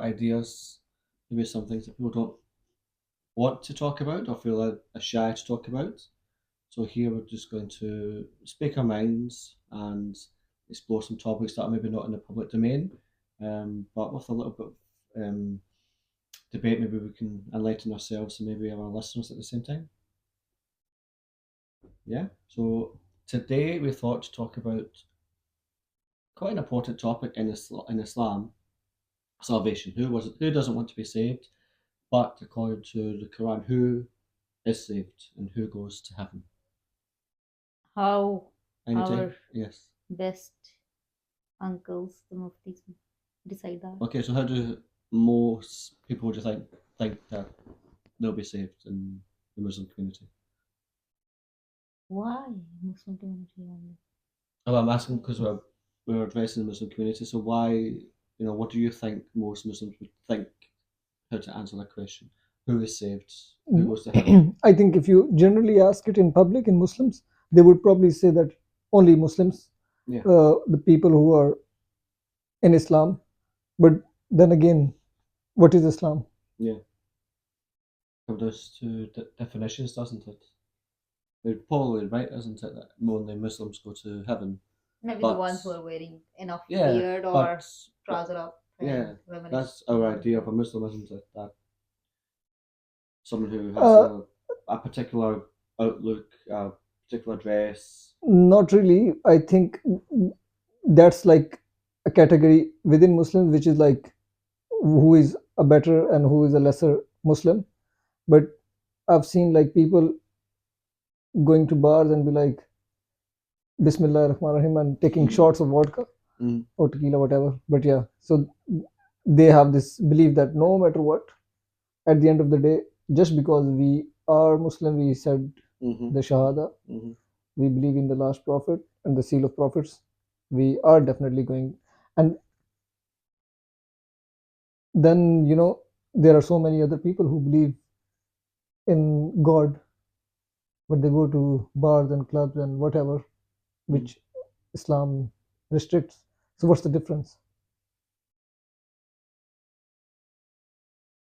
ideas, maybe some things that people don't want to talk about or feel shy to talk about. So here we're just going to speak our minds and explore some topics that are maybe not in the public domain, but with a little bit of debate. Maybe we can enlighten ourselves and maybe our listeners at the same time. Yeah. So today we thought to talk about quite an important topic in Islam: salvation. Who doesn't want to be saved? But according to the Quran, who is saved and who goes to heaven? How Anytime? our Yes. best uncles, the muftis, decide that. Okay, so how do most people just think that they'll be saved in the Muslim community? Why Muslim community only? Well, I'm asking because we're addressing the Muslim community. So why, what do you think most Muslims would think how to answer that question? Who is saved? Who goes to heaven? I think if you generally ask it in public in Muslims, they would probably say that only Muslims, Yeah, the people who are in Islam. But then again, what is Islam? yeah. Comes down to definitions, doesn't it? They're probably right, isn't it, that only Muslims go to heaven? Maybe the But ones who are wearing enough yeah, beard or but trouser up, yeah, and women that's is our only idea of wearing. a Muslim, isn't it? That someone who has Uh, a particular outlook, a particular dress. Not really. I think that's like a category within Muslims, which is like who is a better and who is a lesser Muslim. But I've seen like people going to bars and be like, Bismillah Rahman Rahim, and taking shots of vodka Mm. or tequila, whatever. But yeah, so they have this belief that no matter what, at the end of the day, just because we are Muslim, we said Mm-hmm. the Shahada, Mm-hmm. we believe in the last prophet and the seal of prophets, we are definitely going. And then, there are so many other people who believe in God, but they go to bars and clubs and whatever, Mm. which Islam restricts. So, what's the difference?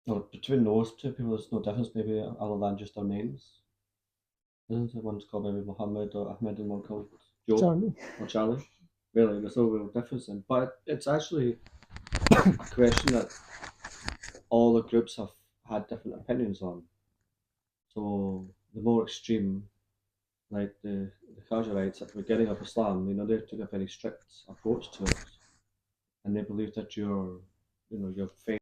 No, between those two people, there's no difference, maybe other than just their names. Isn't it? One's called maybe Muhammad or Ahmed, and one called Joe Charlie? or Charlie. Really, there's no real difference in. But it's actually a question that all the groups have had different opinions on. So the more extreme, like the Khazarites at the beginning of Islam, they took a very strict approach to it, and they believed that your faith